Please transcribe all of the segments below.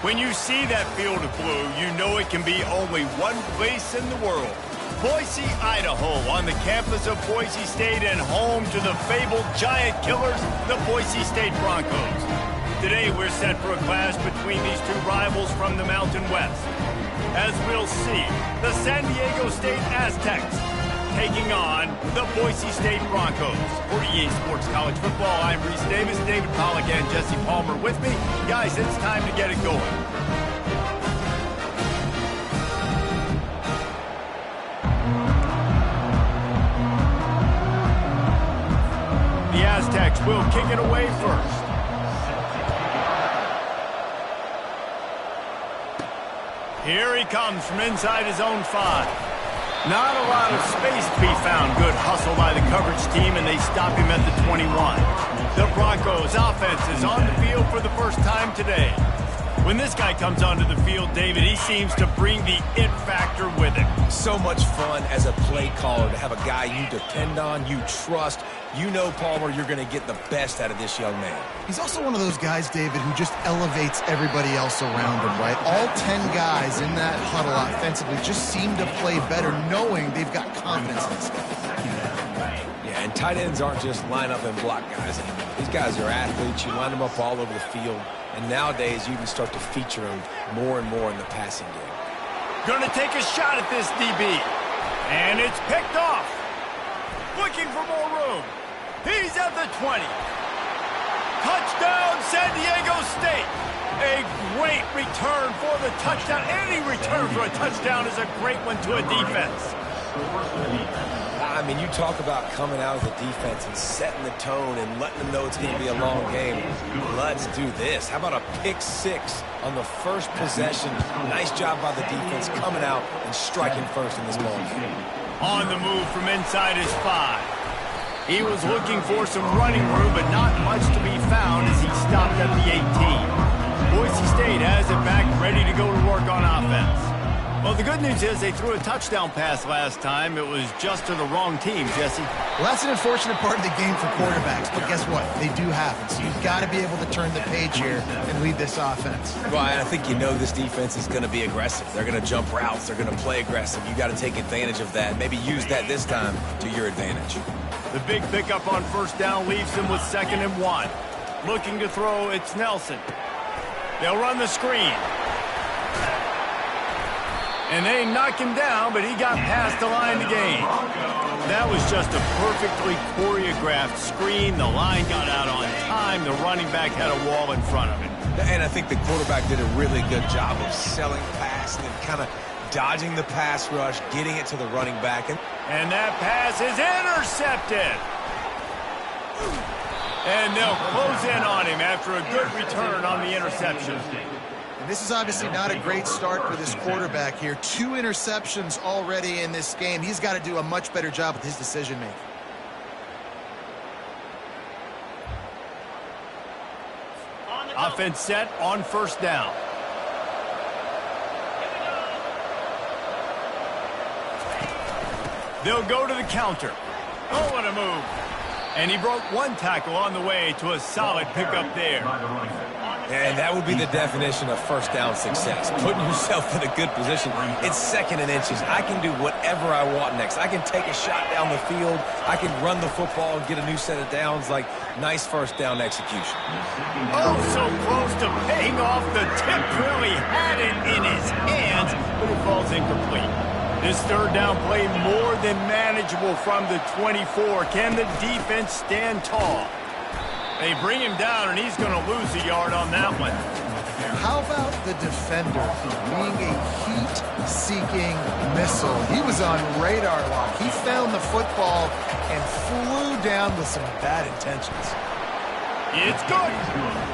When you see that field of blue, you know it can be only one place in the world. Boise, Idaho, on the campus of Boise State and home to the fabled giant killers, the Boise State Broncos. Today, we're set for a clash between these two rivals from the Mountain West. As we'll see, the San Diego State Aztecs taking on the Boise State Broncos. For EA Sports College Football, I'm Reese Davis, David Pollack, and Jesse Palmer with me. Guys, it's time to get it going. The Aztecs will kick it away first. Here he comes from inside his own 5. Not a lot of space to be found. Good hustle by the coverage team, and they stop him at the 21. The Broncos offense is on the field for the first time today. When this guy comes onto the field, David, he seems to bring the it factor with him. So much fun as a play caller to have a guy you depend on, you trust. You know, Palmer, you're going to get the best out of this young man. He's also one of those guys, David, who just elevates everybody else around him, right? All 10 guys in that huddle offensively just seem to play better knowing they've got confidence in this guy. Yeah, and tight ends aren't just line up and block guys anymore. These guys are athletes. You line them up all over the field. And nowadays, you can start to feature them more and more in the passing game. Going to take a shot at this DB. And it's picked off. Looking for more room. He's at the 20. Touchdown, San Diego State. A great return for the touchdown. Any return for a touchdown is a great one to a defense. I mean, you talk about coming out of the defense and setting the tone and letting them know it's going to be a long game. Let's do this. How about a pick 6 on the first possession? Nice job by the defense coming out and striking first in this ball game. On the move from inside his 5. He was looking for some running room, but not much to be found as he stopped at the 18. Boise State has it back, ready to go to work on offense. Well, the good news is they threw a touchdown pass last time. It was just to the wrong team, Jesse. Well, that's an unfortunate part of the game for quarterbacks, but guess what? They do happen. So you've got to be able to turn the page here and lead this offense. Well, and I think you know this defense is going to be aggressive. They're going to jump routes. They're going to play aggressive. You got to take advantage of that. Maybe use that this time to your advantage. The big pickup on first down leaves him with 2nd and 1. Looking to throw, it's Nelson. They'll run the screen. And they knock him down, but he got past the line to gain. That was just a perfectly choreographed screen. The line got out on time. The running back had a wall in front of him. And I think the quarterback did a really good job of selling pass and then kind of dodging the pass rush, getting it to the running back. And that pass is intercepted. And they'll close in on him after a good return on the interception. This is obviously not a great start for this quarterback here. 2 interceptions already in this game. He's got to do a much better job with his decision-making. Offense set on first down. They'll go to the counter. Oh, what a move. And he broke 1 tackle on the way to a solid pickup there. And that would be the definition of first down success. Putting yourself in a good position. It's 2nd and inches. I can do whatever I want next. I can take a shot down the field. I can run the football and get a new set of downs. Like, nice first down execution. Oh, so close to paying off. The tip really had it in his hands, but it falls incomplete. This third down play more than manageable from the 24. Can the defense stand tall? They bring him down, and he's going to lose a yard on that one. How about the defender being a heat-seeking missile? He was on radar lock. He found the football and flew down with some bad intentions. It's good.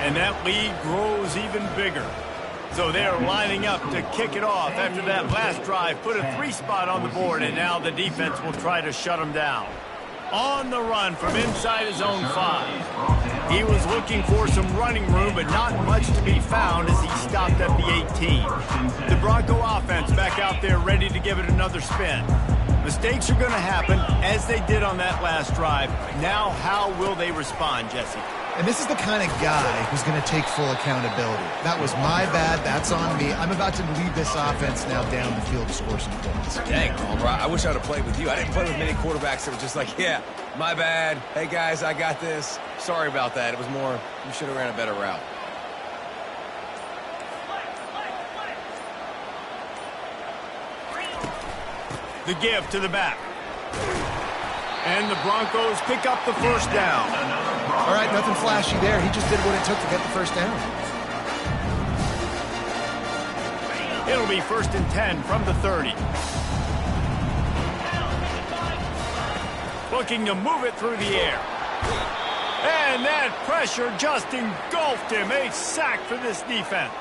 And that lead grows even bigger. So they're lining up to kick it off after that last drive. Put a 3 spot on the board, and now the defense will try to shut him down. On the run from inside his own 5. He was looking for some running room, but not much to be found as he stopped at the 18. The Bronco offense back out there ready to give it another spin. Mistakes are going to happen, as they did on that last drive. Now, how will they respond, Jesse? And this is the kind of guy who's going to take full accountability. That was my bad. That's on me. I'm about to lead this offense now down the field to score some points. Dang, Palmer, I wish I would have played with you. I didn't play with many quarterbacks that were just like, yeah, my bad. Hey, guys, I got this. Sorry about that. It was more, you should have ran a better route. The give to the back. And the Broncos pick up the first down. All right, nothing flashy there. He just did what it took to get the first down. It'll be 1st and 10 from the 30. Looking to move it through the air. And that pressure just engulfed him. A sack for this defense.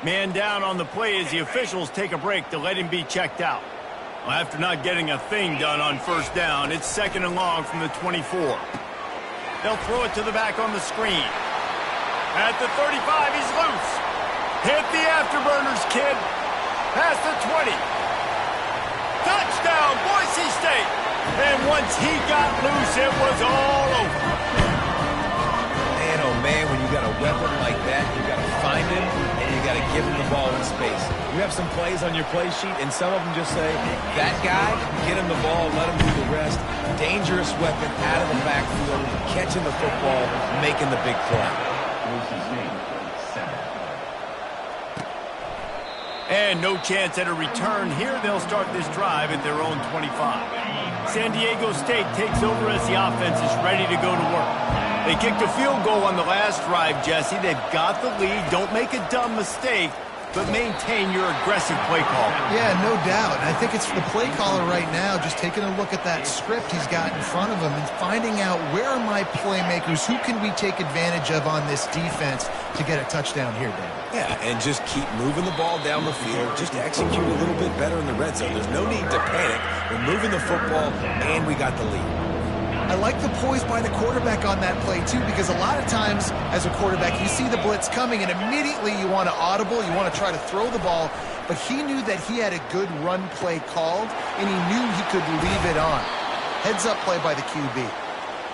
Man down on the play as the officials take a break to let him be checked out. Well, after not getting a thing done on first down, it's 2nd and long from the 24. They'll throw it to the back on the screen. At the 35, he's loose. Hit the afterburners, kid. Past the 20. Touchdown, Boise State. And once he got loose, it was all over. Man, oh man, when you got a weapon like that, you got to find him and you got to give him the ball in space. You have some plays on your play sheet, and some of them just say, that guy, get him the ball, let him do the rest. Dangerous weapon out of the backfield, catching the football, making the big play. And no chance at a return here. They'll start this drive at their own 25. San Diego State takes over as the offense is ready to go to work. They kicked a field goal on the last drive, Jesse. They've got the lead. Don't make a dumb mistake, but maintain your aggressive play call. Yeah, no doubt. And I think it's the play caller right now just taking a look at that script he's got in front of him and finding out where are my playmakers, who can we take advantage of on this defense to get a touchdown here, David. Yeah, and just keep moving the ball down the field. Just execute a little bit better in the red zone. There's no need to panic. We're moving the football, and we got the lead. I like the poise by the quarterback on that play, too, because a lot of times as a quarterback, you see the blitz coming, and immediately you want to audible, you want to try to throw the ball, but he knew that he had a good run play called, and he knew he could leave it on. Heads-up play by the QB.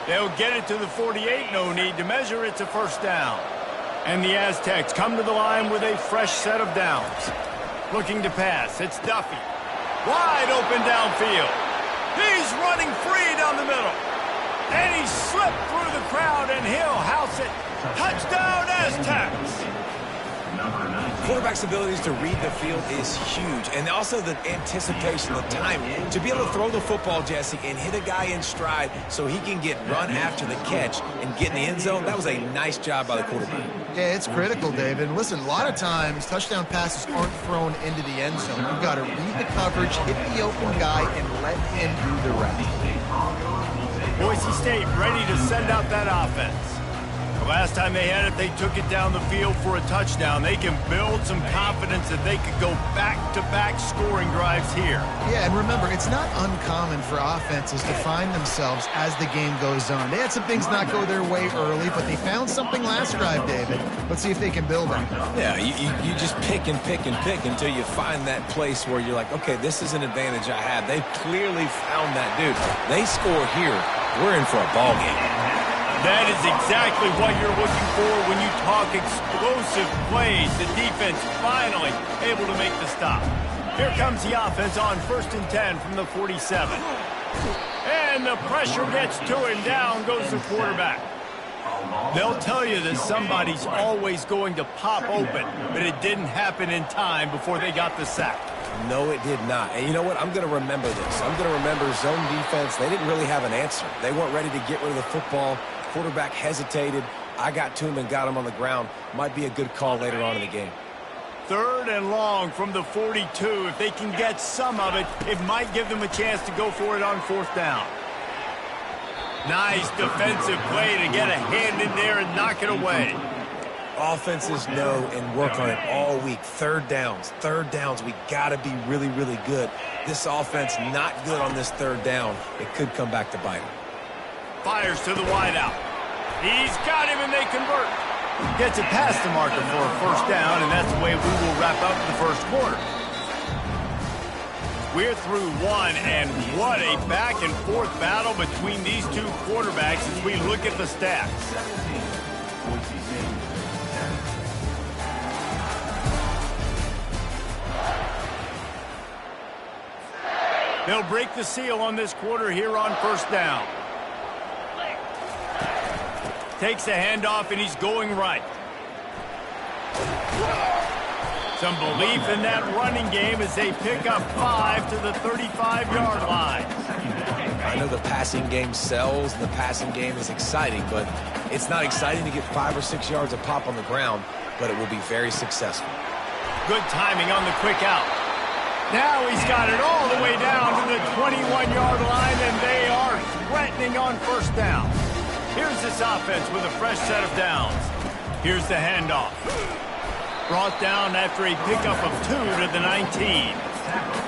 They'll get it to the 48, no need to measure. It's a first down. And the Aztecs come to the line with a fresh set of downs. Looking to pass, it's Duffy. Wide open downfield. He's running free down the middle. And he slipped through the crowd, and he'll house it. Touchdown, Aztecs! Quarterback's abilities to read the field is huge, and also the anticipation, the timing. To be able to throw the football, Jesse, and hit a guy in stride so he can get run after the catch and get in the end zone, that was a nice job by the quarterback. Yeah, it's critical, David. Listen, a lot of times touchdown passes aren't thrown into the end zone. You've got to read the coverage, hit the open guy, and let him do the rest. Boise State ready to send out that offense. The last time they had it, they took it down the field for a touchdown. They can build some confidence that they could go back-to-back scoring drives here. Yeah, and remember, it's not uncommon for offenses to find themselves as the game goes on. They had some things not go their way early, but they found something last drive, David. Let's see if they can build on it. Yeah, you just pick and pick and pick until you find that place where you're like, okay, this is an advantage I have. They've clearly found that, dude. They score here, we're in for a ball game. That is exactly what you're looking for when you talk explosive plays. The defense finally able to make the stop. Here comes the offense on 1st and 10 from the 47. And the pressure gets to him. Down goes the quarterback. They'll tell you that somebody's always going to pop open, but it didn't happen in time before they got the sack. No, it did not. And you know what? I'm going to remember this. I'm going to remember zone defense. They didn't really have an answer. They weren't ready to get rid of the football. Quarterback hesitated. I got to him and got him on the ground. Might be a good call later on in the game. 3rd and long from the 42. If they can get some of it, it might give them a chance to go for it on 4th down. Nice defensive play to get a hand in there and knock it away. Offenses know and work on it all week. Third downs. We got to be really, really good. This offense not good on this 3rd down. It could come back to bite them. Fires to the wideout. He's got him, and they convert. Gets it past the marker for a 1st down, and that's the way we will wrap up the 1st quarter. We're through one, and what a back-and-forth battle between these two quarterbacks as we look at the stats. They'll break the seal on this quarter here on first down. Takes the handoff, and he's going right. Some belief in that running game as they pick up 5 to the 35-yard line. I know the passing game sells, and the passing game is exciting, but it's not exciting to get 5 or 6 yards of pop on the ground, but it will be very successful. Good timing on the quick out. Now he's got it all the way down to the 21-yard line, and they are threatening on first down. Here's this offense with a fresh set of downs. Here's the handoff. Brought down after a pickup of 2 to the 19.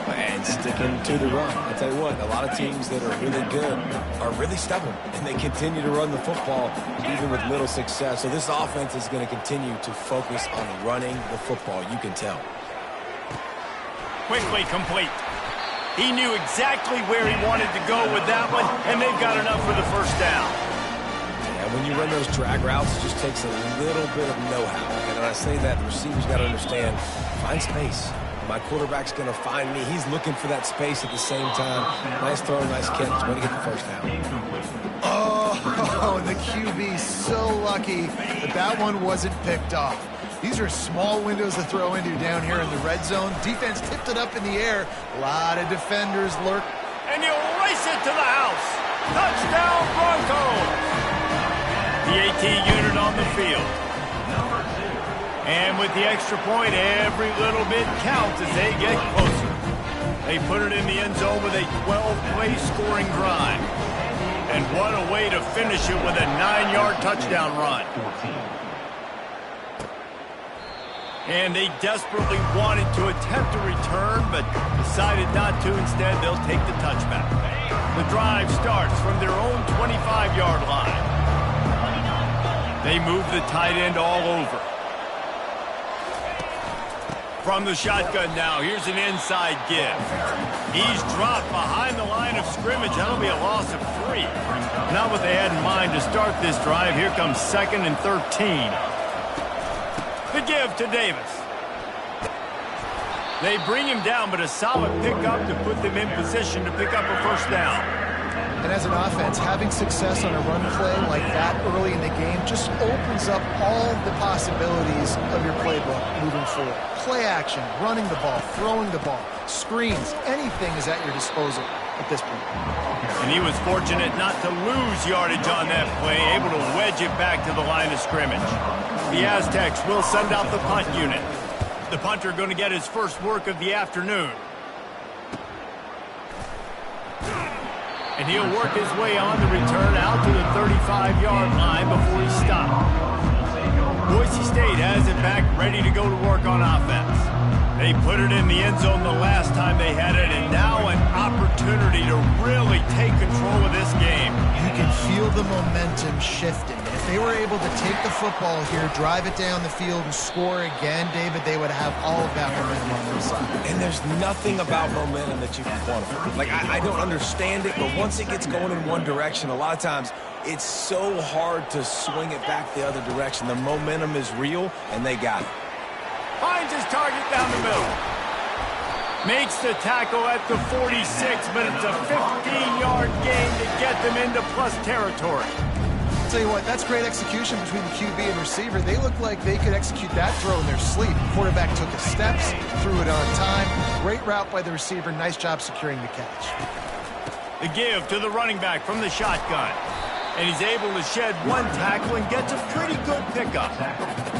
And sticking to the run. I'll tell you what, a lot of teams that are really good are really stubborn, and they continue to run the football even with little success. So this offense is going to continue to focus on running the football. You can tell. Quickly complete. He knew exactly where he wanted to go with that one, and they've got enough for the first down. And when you run those drag routes, it just takes a little bit of know-how. And when I say that, the receiver's got to understand, find space. My quarterback's going to find me. He's looking for that space at the same time. Nice throw, nice catch. Way to get the first down. Oh, the QB so lucky that that one wasn't picked off. These are small windows to throw into down here in the red zone. Defense tipped it up in the air. A lot of defenders lurk. And you race it to the house. Touchdown, Broncos. The AT unit on the field. And with the extra point, every little bit counts as they get closer. They put it in the end zone with a 12-play scoring drive. And what a way to finish it with a 9-yard touchdown run. And they desperately wanted to attempt a return, but decided not to. Instead, they'll take the touchback. The drive starts from their own 25-yard line. They move the tight end all over. From the shotgun now, here's an inside give. He's dropped behind the line of scrimmage. That'll be a loss of 3. Not what they had in mind to start this drive. Here comes 2nd and 13. The give to Davis. They bring him down, but a solid pickup to put them in position to pick up a first down. And as an offense, having success on a run play like that early in the game just opens up all the possibilities of your playbook moving forward. Play action, running the ball, throwing the ball, screens, anything is at your disposal at this point. And he was fortunate not to lose yardage on that play, able to wedge it back to the line of scrimmage. The Aztecs will send out the punt unit. The punter going to get his first work of the afternoon. And he'll work his way on the return out to the 35-yard line before he stopped. Boise State has it back, ready to go to work on offense. They put it in the end zone the last time they had it, and now an opportunity to really take control of this game. You can feel the momentum shifting. And if they were able to take the football here, drive it down the field, and score again, David, they would have all of that momentum on their side. And there's nothing about momentum that you can quantify. Like, I don't understand it, but once it gets going in one direction, a lot of times it's so hard to swing it back the other direction. The momentum is real, and they got it. Finds his target down the middle. Makes the tackle at the 46, but it's a 15-yard gain to get them into plus territory. I'll tell you what, that's great execution between the QB and receiver. They look like they could execute that throw in their sleep. Quarterback took his steps, threw it on time. Great route by the receiver. Nice job securing the catch. The give to the running back from the shotgun. And he's able to shed one tackle and gets a pretty good pickup.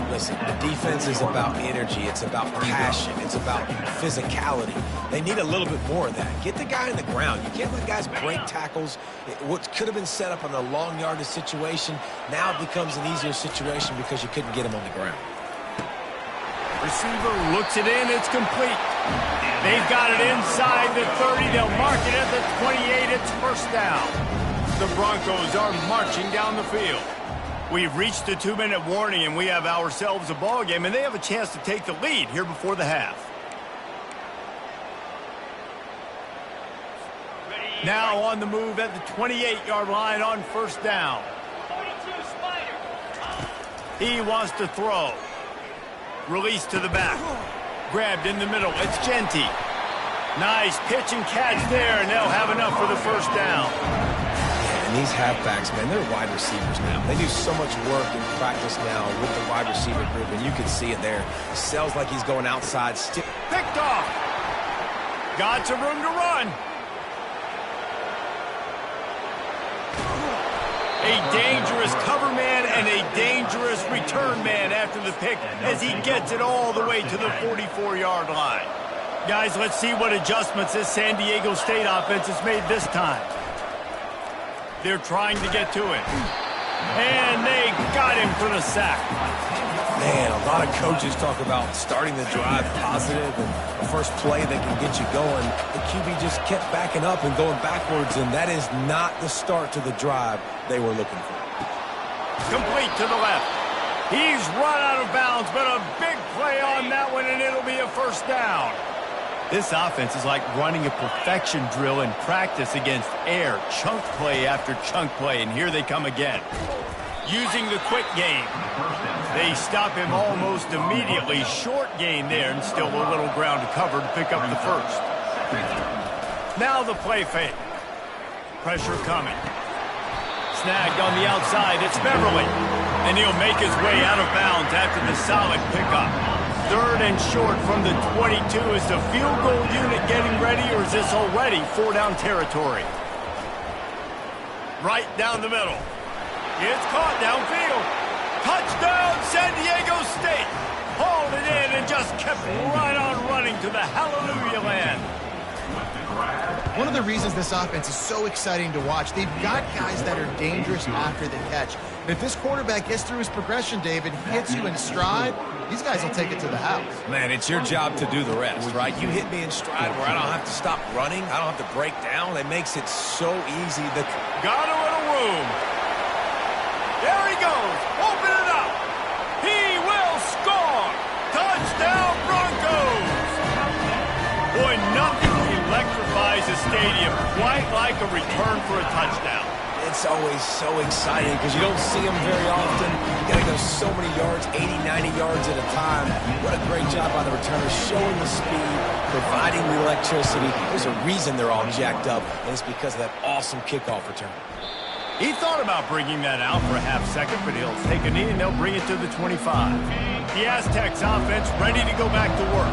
Listen, the defense is about energy. It's about passion. It's about physicality. They need a little bit more of that. Get the guy on the ground. You can't let guys break tackles. What could have been set up in a long yardage situation now becomes an easier situation because you couldn't get him on the ground. Receiver looks it in. It's complete. They've got it inside the 30. They'll mark it at the 28. It's first down. The Broncos are marching down the field. We've reached the 2-minute warning, and we have ourselves a ball game, and they have a chance to take the lead here before the half. Now on the move at the 28-yard line on first down. He wants to throw. Release to the back. Grabbed in the middle. It's Genty. Nice pitch and catch there, and they'll have enough for the first down. And these halfbacks, man, they're wide receivers now. They do so much work in practice now with the wide receiver group, and you can see it there. Sells like he's going outside. Picked off. Got some room to run. A dangerous cover man and a dangerous return man after the pick as he gets it all the way to the 44-yard line. Guys, let's see what adjustments this San Diego State offense has made this time. They're trying to get to it. And they got him for the sack. Man, a lot of coaches talk about starting the drive positive and the first play that can get you going. The QB just kept backing up and going backwards, and that is not the start to the drive they were looking for. Complete to the left. He's run out of bounds, but a big play on that one, and it'll be a first down. This offense is like running a perfection drill in practice against air. Chunk play after chunk play, and here they come again. Using the quick game. They stop him almost immediately. Short gain there, and still a little ground to cover to pick up the first. Now the play fake. Pressure coming. Snagged on the outside. It's Beverly. And he'll make his way out of bounds after the solid pickup. Third and short from the 22. Is the field goal unit getting ready, or is this already 4-down territory? Right down the middle. It's caught downfield. Touchdown, San Diego State. Hauled it in and just kept right on running to the hallelujah land. One of the reasons this offense is so exciting to watch, they've got guys that are dangerous after the catch. And if this quarterback gets through his progression, David, hits you in stride, these guys will take it to the house. Man, it's your job to do the rest, right? You hit me in stride where I don't have to stop running. I don't have to break down. It makes it so easy. Got a little room. There he goes. Open it up. He will score. Touchdown, Broncos. Boy, nothing electrifies a stadium quite like a return for a touchdown. It's always so exciting because you don't see them very often. You got to go so many yards, 80, 90 yards at a time. What a great job by the returner, showing the speed, providing the electricity. There's a reason they're all jacked up, and it's because of that awesome kickoff return. He thought about bringing that out for a half second, but he'll take a knee and they'll bring it to the 25. The Aztecs offense ready to go back to work.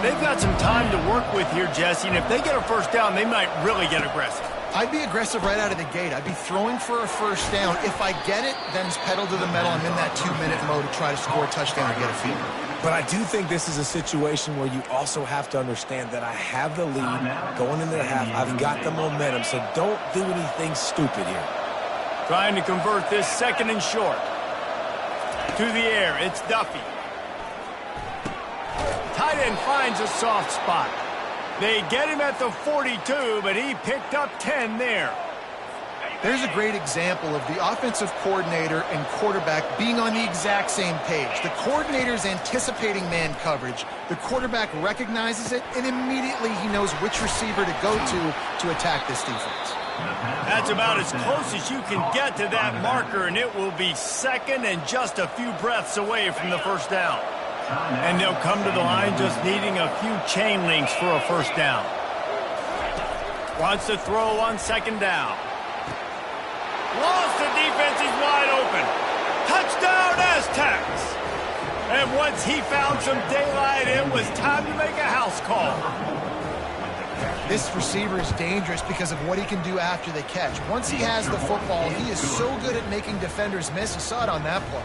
They've got some time to work with here, Jesse, and if they get a first down, they might really get aggressive. I'd be aggressive right out of the gate. I'd be throwing for a first down. If I get it, then it's pedal to the metal. I'm in that 2-minute mode to try to score a touchdown or get a field. But I do think this is a situation where you also have to understand that I have the lead going into the half. I've got the momentum, so don't do anything stupid here. Trying to convert this second and short. To the air, it's Duffy. Tight end finds a soft spot. They get him at the 42, but he picked up 10 there. There's a great example of the offensive coordinator and quarterback being on the exact same page. The coordinator's anticipating man coverage. The quarterback recognizes it, and immediately he knows which receiver to go to attack this defense. That's about as close as you can get to that marker, and it will be second and just a few breaths away from the first down. And they'll come to the line just needing a few chain links for a first down. Wants to throw on second down. Lost, the defense is wide open. Touchdown, Aztecs! And once he found some daylight, it was time to make a house call. This receiver is dangerous because of what he can do after the catch. Once he has the football, he is so good at making defenders miss. You saw it on that play.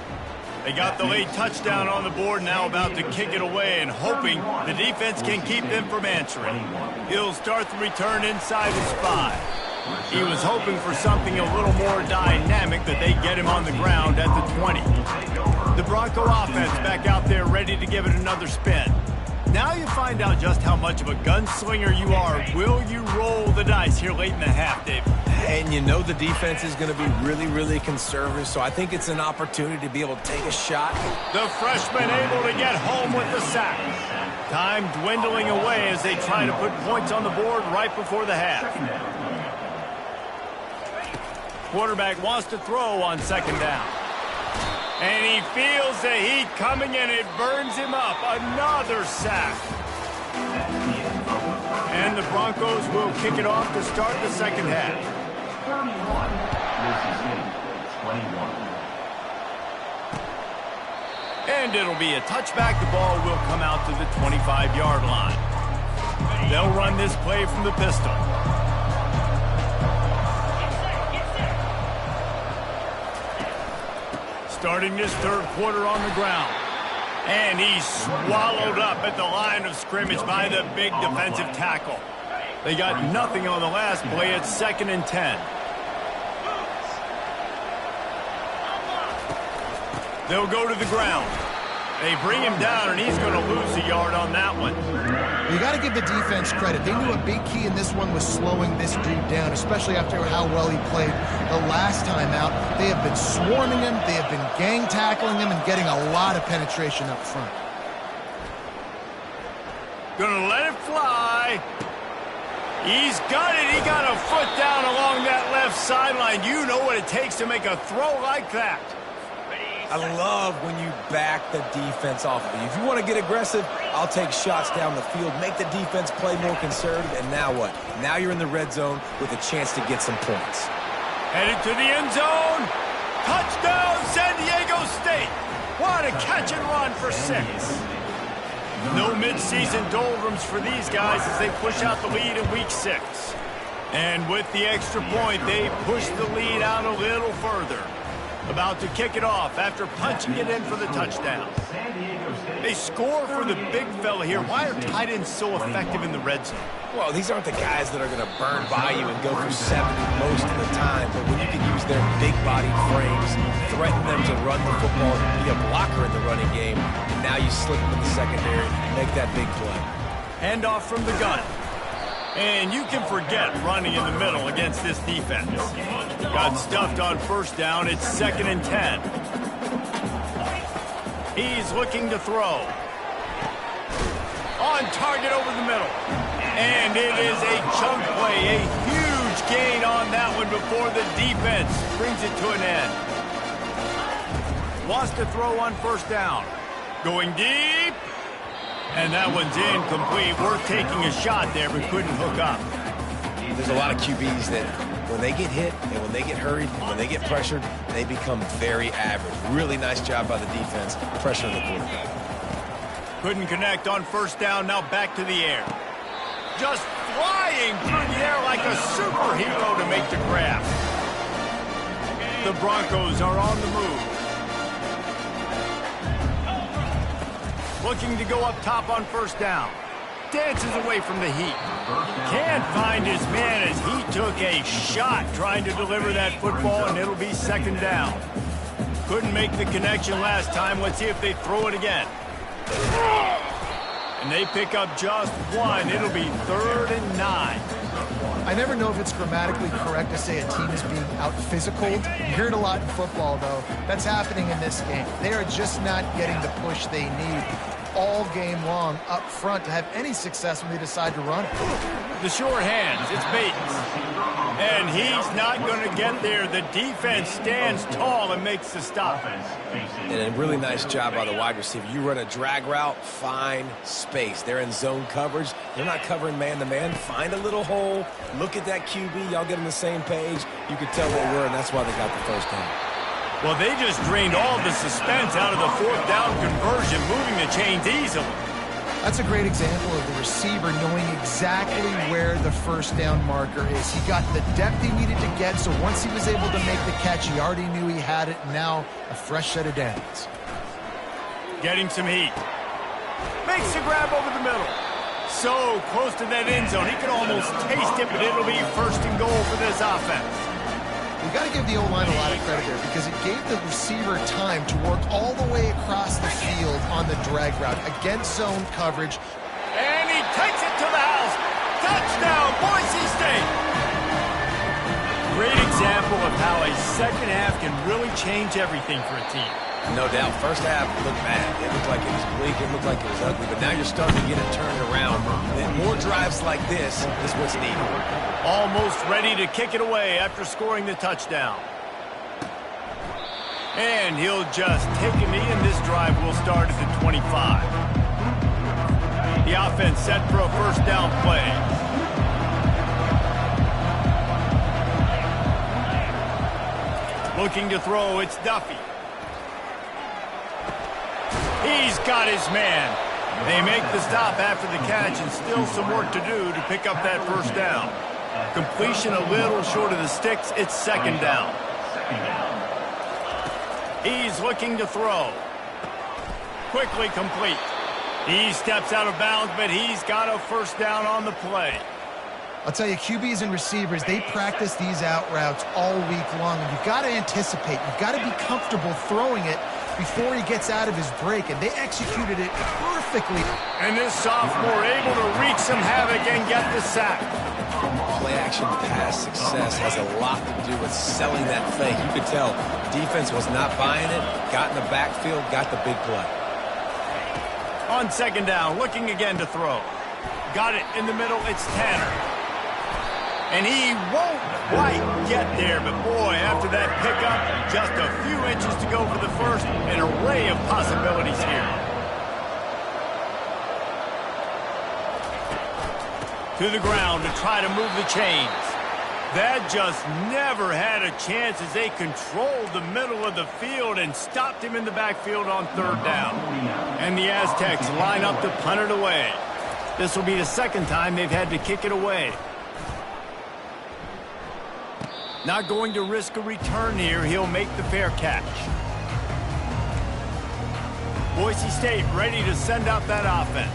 They got the late touchdown on the board, now about to kick it away and hoping the defense can keep them from answering. He'll start the return inside his 5. He was hoping for something a little more dynamic, that they get him on the ground at the 20. The Bronco offense back out there ready to give it another spin. Now you find out just how much of a gunslinger you are. Will you roll the dice here late in the half, Dave? And you know the defense is going to be really, really conservative, so I think it's an opportunity to be able to take a shot. The freshman able to get home with the sack. Time dwindling away as they try to put points on the board right before the half. Quarterback wants to throw on second down. And he feels the heat coming and it burns him up. Another sack. And the Broncos will kick it off to start the second half. 31. And it'll be a touchback. The ball will come out to the 25-yard line. They'll run this play from the pistol. Starting this third quarter on the ground. And he's swallowed up at the line of scrimmage by the big defensive tackle. They got nothing on the last play. It's 2nd and 10. They'll go to the ground. They bring him down, and he's going to lose a yard on that one. You got to give the defense credit. They knew a big key in this one was slowing this dude down, especially after how well he played the last time out. They have been swarming him. They have been gang tackling him and getting a lot of penetration up front. Gonna let it fly. He's got it. He got a foot down along that left sideline. You know what it takes to make a throw like that. I love when you back the defense off of you. If you want to get aggressive, I'll take shots down the field, make the defense play more conservative, and now what? Now you're in the red zone with a chance to get some points. Headed to the end zone. Touchdown, San Diego State. What a catch and run for 6. No midseason doldrums for these guys as they push out the lead in week 6. And with the extra point, they push the lead out a little further. About to kick it off after punching it in for the touchdown. They score for the big fella here. Why are tight ends so effective in the red zone? Well, these aren't the guys that are going to burn by you and go for 70 most of the time, but when you can use their big-bodied frames, threaten them to run the football, be a blocker in the running game, and now you slip them in the secondary, make that big play. Handoff from the gun. And you can forget running in the middle against this defense. Got stuffed on first down. It's 2nd and 10. He's looking to throw. On target over the middle. And it is a chunk play. A huge gain on that one before the defense brings it to an end. Wants to throw on first down. Going deep. And that one's incomplete. Worth taking a shot there, but couldn't hook up. There's a lot of QBs that when they get hit and when they get hurried and when they get pressured, they become very average. Really nice job by the defense, pressuring the quarterback. Couldn't connect on first down, now back to the air. Just flying through the air like a superhero to make the grab. The Broncos are on the move. Looking to go up top on first down. Dances away from the heat. Can't find his man as he took a shot trying to deliver that football, and it'll be 2nd down. Couldn't make the connection last time. Let's see if they throw it again. And they pick up just one. It'll be 3rd and 9. I never know if it's grammatically correct to say a team is being out-physicaled. You hear it a lot in football, though. That's happening in this game. They are just not getting the push they need all game long up front to have any success when they decide to run it. The sure hands, it's Bates. And he's not going to get there. The defense stands tall and makes the stop. And a really nice job by the wide receiver. You run a drag route, find space. They're in zone coverage. They're not covering man-to-man. Find a little hole. Look at that QB. Y'all get on the same page. You could tell they were, and that's why they got the first down. Well, they just drained all the suspense out of the 4th down conversion, moving the chains easily. That's a great example of the receiver knowing exactly where the first down marker is. He got the depth he needed to get, so once he was able to make the catch, he already knew he had it, and now a fresh set of downs. Getting some heat. Makes the grab over the middle. So close to that end zone. He could almost taste it, but it'll be 1st and goal for this offense. You got to give the O-line a lot of credit there because it gave the receiver time to work all the way across the field on the drag route against zone coverage. And he takes it to the house. Touchdown, Boise State. Great example of how a second half can really change everything for a team. No doubt. First half looked bad. It looked like it was bleak. It looked like it was ugly. But now you're starting to get it turned around. And more drives like this is what's needed. Almost ready to kick it away after scoring the touchdown. And he'll just take a knee, and this drive will start at the 25. The offense set for a first down play. Looking to throw, it's Duffy. He's got his man. They make the stop after the catch, and still some work to do to pick up that first down. Completion a little short of the sticks. It's second down. He's looking to throw. Quickly complete. He steps out of bounds, but he's got a first down on the play. I'll tell you, QBs and receivers, they practice these out routes all week long, and you've got to anticipate. You've got to be comfortable throwing it before he gets out of his break, and they executed it perfectly. And this sophomore able to wreak some havoc and get the sack. Play-action pass success has a lot to do with selling that fake. You could tell defense was not buying it, got in the backfield, got the big play. On second down, looking again to throw. Got it in the middle, it's Tanner. And he won't quite get there, but boy, after that pickup, just a few inches to go for the first, an array of possibilities here. To the ground to try to move the chains. That just never had a chance as they controlled the middle of the field and stopped him in the backfield on third down. And the Aztecs line up to punt it away. This will be the second time they've had to kick it away. Not going to risk a return here. He'll make the fair catch. Boise State ready to send out that offense.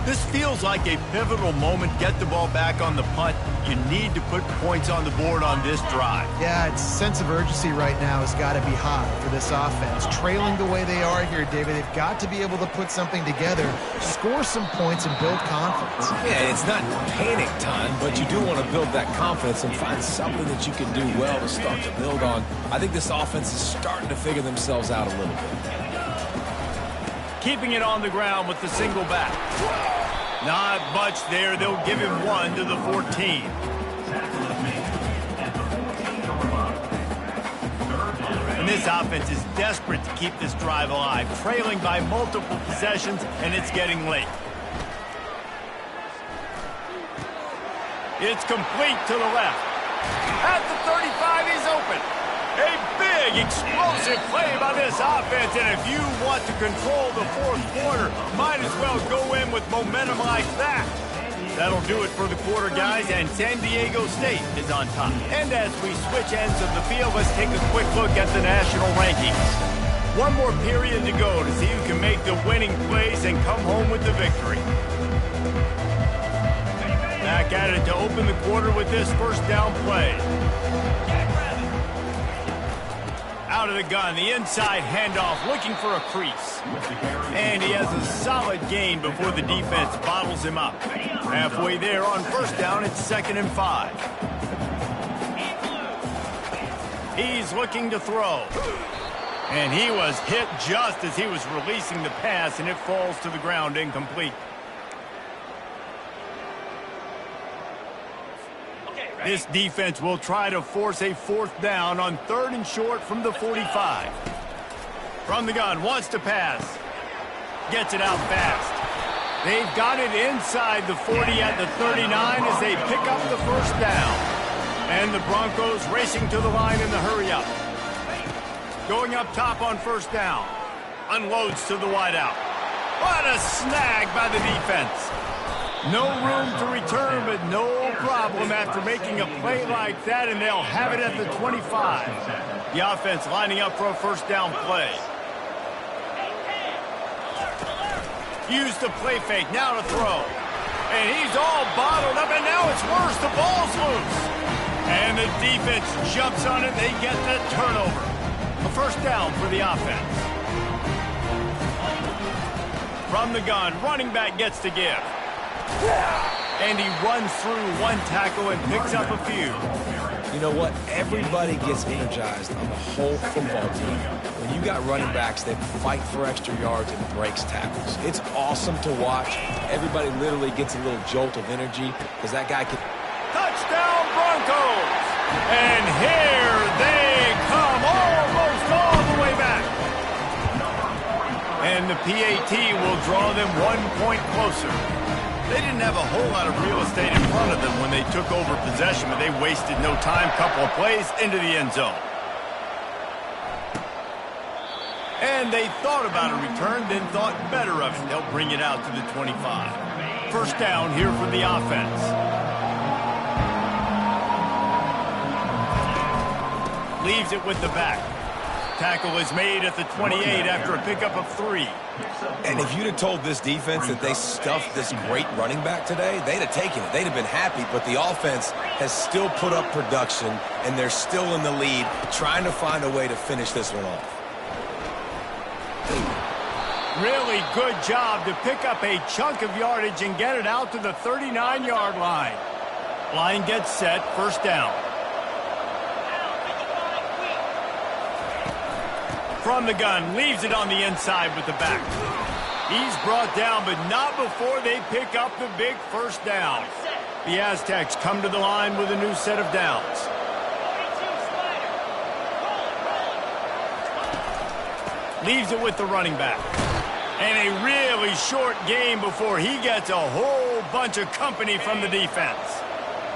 This feels like a pivotal moment. Get the ball back on the punt. You need to put points on the board on this drive. Yeah, its sense of urgency right now has got to be high for this offense. Trailing the way they are here, David, they've got to be able to put something together, score some points, and build confidence. Yeah, it's not panic time, but you do want to build that confidence and find something that you can do well to start to build on. I think this offense is starting to figure themselves out a little bit. Keeping it on the ground with the single back. Not much there. They'll give him one to the 14. And this offense is desperate to keep this drive alive, trailing by multiple possessions, and it's getting late. It's complete to the left. At the 35, he's open. A big, explosive play by this offense, and if you want to control the fourth quarter, might as well go in with momentum like that. That'll do it for the quarter, guys, and San Diego State is on top. And as we switch ends of the field, let's take a quick look at the national rankings. One more period to go to see who can make the winning plays and come home with the victory. Back at it to open the quarter with this first down play. Out of the gun, the inside handoff, looking for a crease. And he has a solid gain before the defense bottles him up. Halfway there on first down, it's 2nd and 5. He's looking to throw. And he was hit just as he was releasing the pass, and it falls to the ground incomplete. This defense will try to force a fourth down on 3rd and short from the 45. From the gun, wants to pass. Gets it out fast. They've got it inside the 40 at the 39 as they pick up the first down. And the Broncos racing to the line in the hurry-up. Going up top on first down. Unloads to the wideout. What a snag by the defense. No room to return, but no problem after making a play like that, and they'll have it at the 25. The offense lining up for a first down play. Used the play fake, now to throw. And he's all bottled up, and now it's worse. The ball's loose. And the defense jumps on it. They get the turnover. A first down for the offense. From the gun, running back gets to give. And he runs through one tackle and picks up a few. You know what? Everybody gets energized on the whole football team. When you got running backs that fight for extra yards and breaks tackles, it's awesome to watch. Everybody literally gets a little jolt of energy because that guy can... Touchdown Broncos! And here they come, almost all the way back. And And the PAT will draw them 1 point closer. They didn't have a whole lot of real estate in front of them when they took over possession, but they wasted no time. Couple of plays into the end zone. And they thought about a return, then thought better of it. They'll bring it out to the 25. First down here for the offense. Leaves it with the back. Tackle is made at the 28 after a pickup of 3. And if you'd have told this defense that they stuffed this great running back today, they'd have taken it. They'd have been happy, but the offense has still put up production, and they're still in the lead, trying to find a way to finish this one off. Really good job to pick up a chunk of yardage and get it out to the 39-yard line. Line gets set, first down. From the gun, leaves it on the inside with the back. He's brought down, but not before they pick up the big first down. The Aztecs come to the line with a new set of downs. Leaves it with the running back. And a really short game before he gets a whole bunch of company from the defense.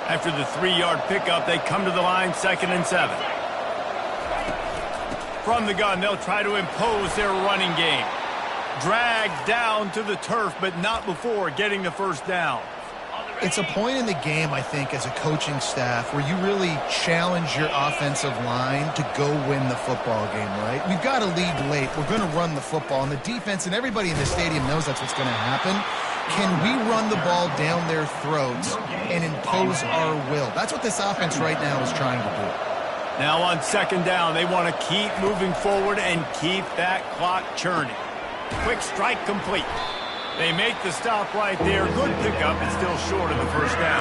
After the 3-yard pickup, they come to the line 2nd and 7. From the gun, they'll try to impose their running game. Dragged down to the turf, but not before getting the first down. It's a point in the game, I think, as a coaching staff where you really challenge your offensive line to go win the football game, right? We've got to lead late. We're going to run the football. And the defense and everybody in the stadium knows that's what's going to happen. Can we run the ball down their throats and impose our will? That's what this offense right now is trying to do. Now on 2nd down, they want to keep moving forward and keep that clock churning. Quick strike complete. They make the stop right there. Good pickup. It's still short of the first down.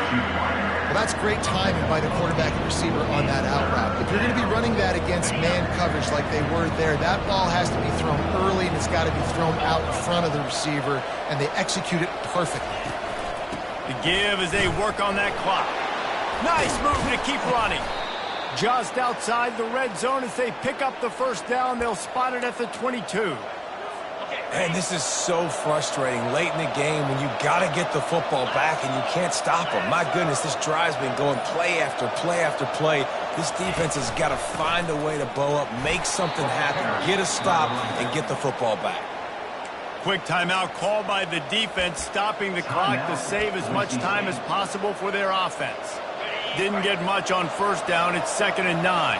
Well, that's great timing by the quarterback and receiver on that out route. If you're going to be running that against man coverage like they were there, that ball has to be thrown early and it's got to be thrown out in front of the receiver, and they execute it perfectly. The give as they work on that clock. Nice move to keep running. Just outside the red zone as they pick up the first down. They'll spot it at the 22. And this is so frustrating late in the game when you got to get the football back and you can't stop them. My goodness, this drive's been going play after play after play. This defense has got to find a way to bow up, make something happen, get a stop, and get the football back. Quick timeout called by the defense, stopping the clock to save as much time as possible for their offense. Didn't get much on first down. It's 2nd and 9.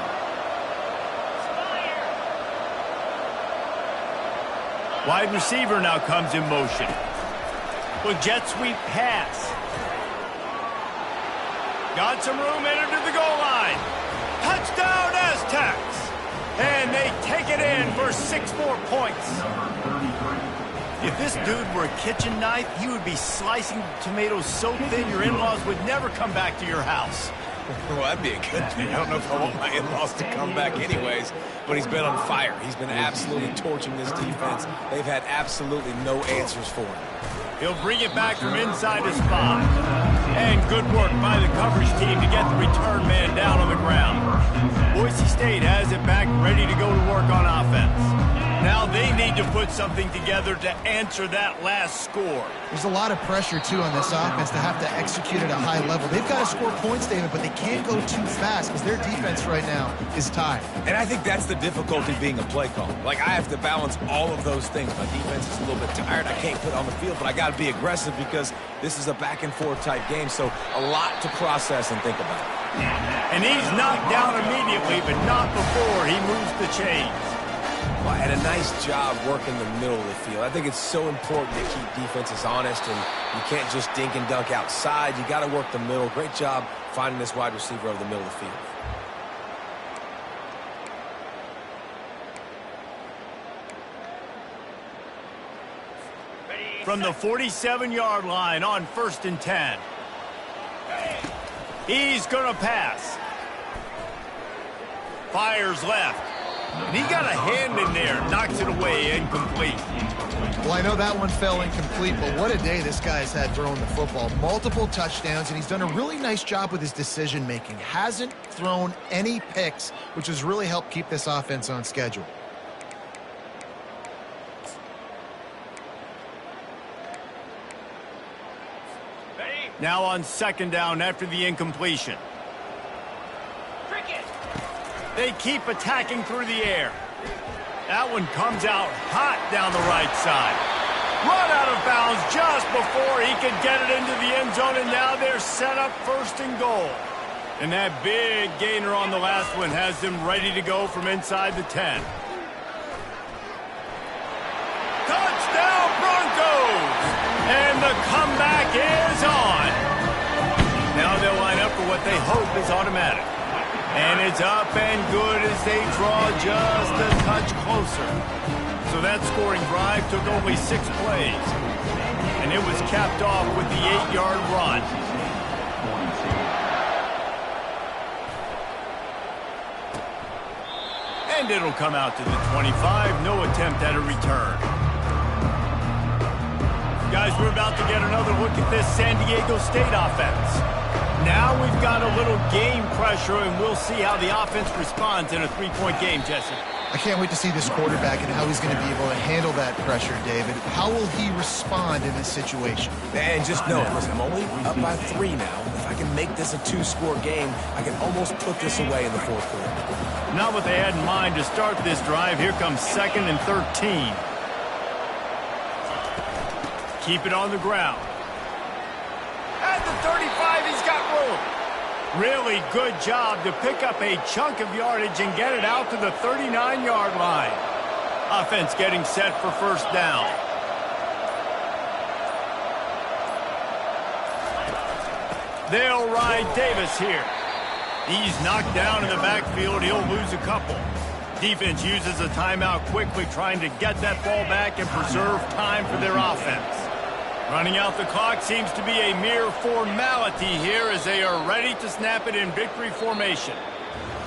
Wide receiver now comes in motion. Well, jet sweep pass. Got some room, entered to the goal line. Touchdown Aztecs! And they take it in for 6 more points. If this dude were a kitchen knife, he would be slicing tomatoes so thin your in-laws would never come back to your house. Well, that'd be a good thing. I don't know if I want my in-laws to come back anyways, but he's been on fire. He's been absolutely torching this defense. They've had absolutely no answers for him. He'll bring it back from inside his 5. And good work by the coverage team to get the return man down on the ground. Boise State has it back, ready to go to work on offense. Now they need to put something together to answer that last score. There's a lot of pressure, too, on this offense to have to execute at a high level. They've got to score points, David, but they can't go too fast because their defense right now is tired. And I think that's the difficulty being a play caller. Like, I have to balance all of those things. My defense is a little bit tired. I can't put it on the field, but I got to be aggressive because this is a back-and-forth type game, so a lot to process and think about. And he's knocked down immediately, but not before he moves the chains. Well, and a nice job working the middle of the field. I think it's so important to keep defenses honest, and you can't just dink and dunk outside. You got to work the middle. Great job finding this wide receiver over the middle of the field. From the 47-yard line on 1st and 10. He's going to pass. Fires left. And he got a hand in there, knocks it away, incomplete. Well, I know that one fell incomplete, but what a day this guy's had throwing the football. Multiple touchdowns, and he's done a really nice job with his decision-making. Hasn't thrown any picks, which has really helped keep this offense on schedule. Now on second down after the incompletion. They keep attacking through the air. That one comes out hot down the right side. Run out of bounds just before he could get it into the end zone, and now they're set up first and goal. And that big gainer on the last one has them ready to go from inside the 10. Touchdown Broncos! And the comeback is on. Now they'll line up for what they hope is automatic. And it's up and good as they draw just a touch closer. So that scoring drive took only 6 plays. And it was capped off with the 8-yard run. And it'll come out to the 25. No attempt at a return. Guys, we're about to get another look at this San Diego State offense. Now we've got a little game pressure, and we'll see how the offense responds in a 3-point game, Jesse. I can't wait to see this quarterback and how he's going to be able to handle that pressure, David. How will he respond in this situation? And just know, listen, I'm only up by 3 now. If I can make this a 2-score game, I can almost put this away in the fourth quarter. Not what they had in mind to start this drive. Here comes 2nd and 13. Keep it on the ground. At the 35, he's got room. Really good job to pick up a chunk of yardage and get it out to the 39-yard line. Offense getting set for first down. They'll ride Davis here. He's knocked down in the backfield. He'll lose a couple. Defense uses a timeout quickly, trying to get that ball back and preserve time for their offense. Running out the clock seems to be a mere formality here as they are ready to snap it in victory formation.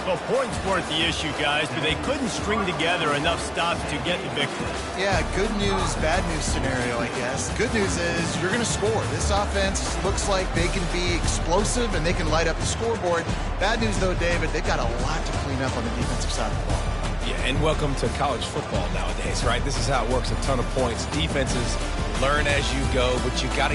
Well, points weren't the issue, guys, but they couldn't string together enough stops to get the victory. Yeah, good news, bad news scenario, I guess. Good news is you're going to score. This offense looks like they can be explosive and they can light up the scoreboard. Bad news, though, David, they've got a lot to clean up on the defensive side of the ball. Yeah, and welcome to college football nowadays, right? This is how it works, a ton of points. Defenses learn as you go, but you got to